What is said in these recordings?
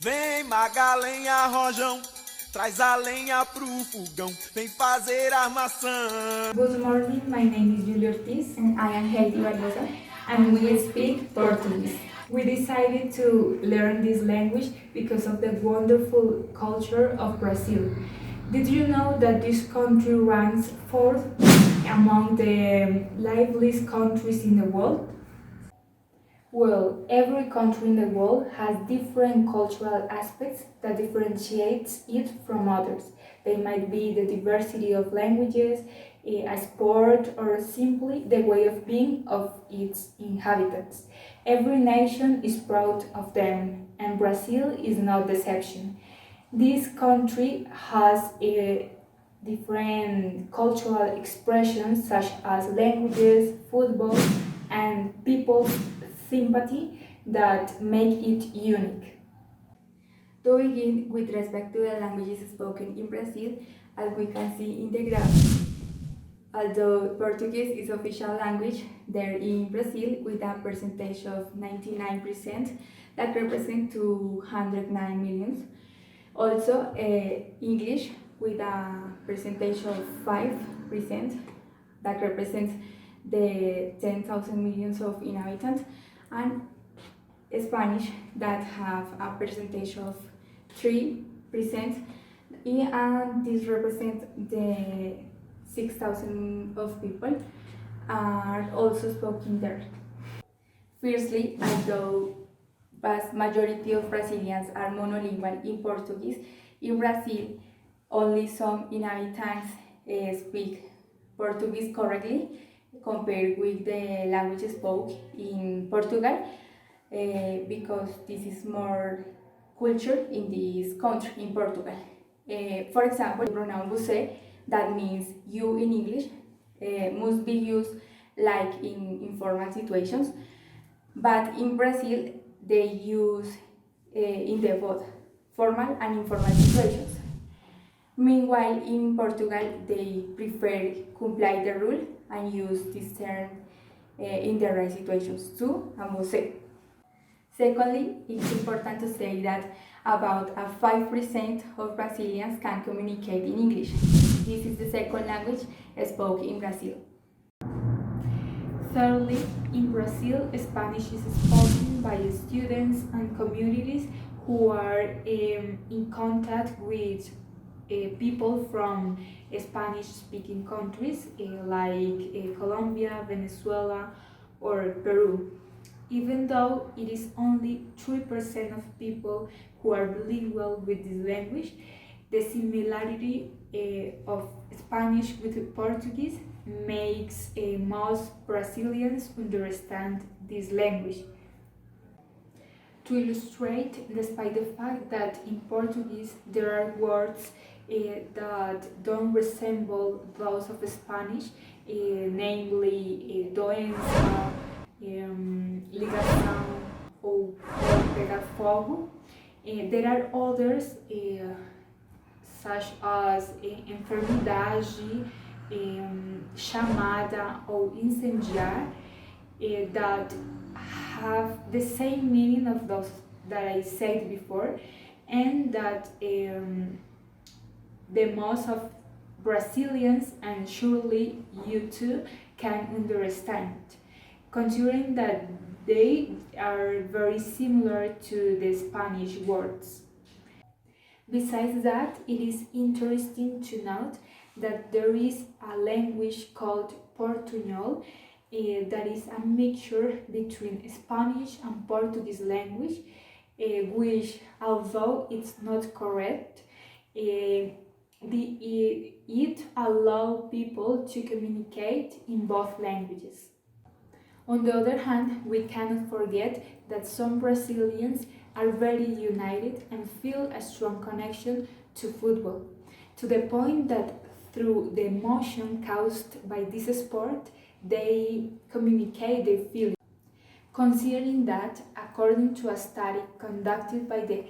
Vem Magalenha Rojão, traz a lenha pro fogão, vem fazer armação. Good morning, my name is Julia Ortiz and I am Heidi Barbosa and we speak Portuguese. We decided to learn this language because of the wonderful culture of Brazil. Did you know that this country ranks fourth among the liveliest countries in the world? Well, every country in the world has different cultural aspects that differentiates it from others. They might be the diversity of languages, a sport, or simply the way of being of its inhabitants. Every nation is proud of them, and Brazil is no exception. This country has different cultural expressions such as languages, football, and people's sympathy that make it unique. To begin, with respect to the languages spoken in Brazil, as we can see in the graph, although Portuguese is official language there in Brazil with a percentage of 99%, that represents 209 millions. Also, English with a percentage of 5%, that represents the 10,000 millions of inhabitants, and Spanish that have a percentage of 3%, and this represents the 6,000 of people are also spoken there. Firstly, although vast majority of Brazilians are monolingual in Portuguese, in Brazil only some inhabitants speak Portuguese correctly compared with the language spoken in Portugal, because this is more culture in this country, in Portugal. For example, the pronoun você, that means you in English, must be used like in informal situations, but in Brazil they use in the both formal and informal situations. Meanwhile, in Portugal, they prefer comply the rule and use this term in the right situations, tu and você. Secondly, it's important to say that about 5% of Brazilians can communicate in English. This is the second language spoken in Brazil. Thirdly, in Brazil, Spanish is spoken by students and communities who are in contact with people from Spanish-speaking countries like Colombia, Venezuela, or Peru. Even though it is only 3% of people who are bilingual with this language, the similarity of Spanish with Portuguese makes most Brazilians understand this language. To illustrate, despite the fact that in Portuguese there are words that don't resemble those of Spanish, namely doença, ligação ou pegar fogo, there are others such as enfermidade, chamada ou incendiar, that have the same meaning of those that I said before, and that the most of Brazilians, and surely you too, can understand, considering that they are very similar to the Spanish words. Besides that, it is interesting to note that there is a language called Portuñol that is a mixture between Spanish and Portuguese language, which, although it's not correct, it allows people to communicate in both languages. On the other hand, we cannot forget that some Brazilians are very united and feel a strong connection to football, to the point that through the emotion caused by this sport, they communicate their feelings. Considering that, according to a study conducted by the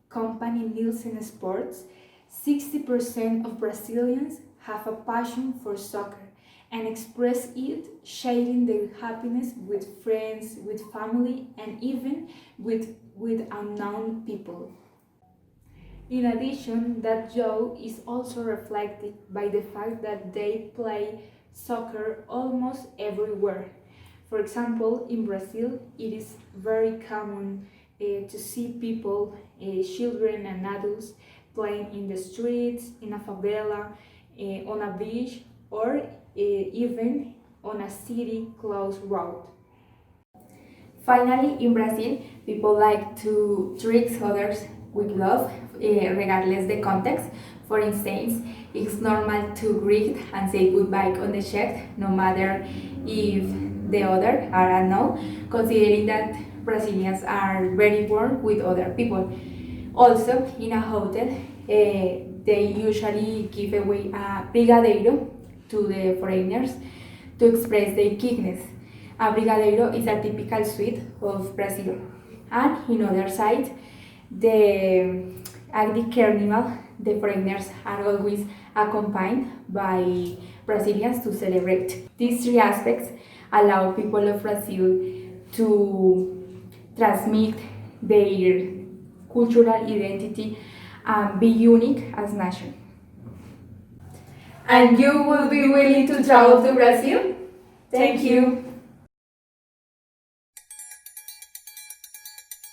company Nielsen Sports, 60% of Brazilians have a passion for soccer, and express it, sharing their happiness with friends, with family, and even with unknown people. In addition, that joy is also reflected by the fact that they play soccer almost everywhere. For example, in Brazil, it is very common to see people, children and adults, playing in the streets, in a favela, on a beach, or even on a city closed road. Finally, in Brazil, people like to treat others with love, regardless the context. For instance, it's normal to greet and say goodbye on the check, no matter if the other are unknown, considering that Brazilians are very warm with other people. Also, in a hotel, they usually give away a brigadeiro to the foreigners to express their kindness. A brigadeiro is a typical sweet of Brazil. And in other side, at the carnival, the foreigners are always accompanied by Brazilians to celebrate. These three aspects allow people of Brazil to transmit their cultural identity and be unique as nation. And you will be willing to travel to Brazil? Thank you.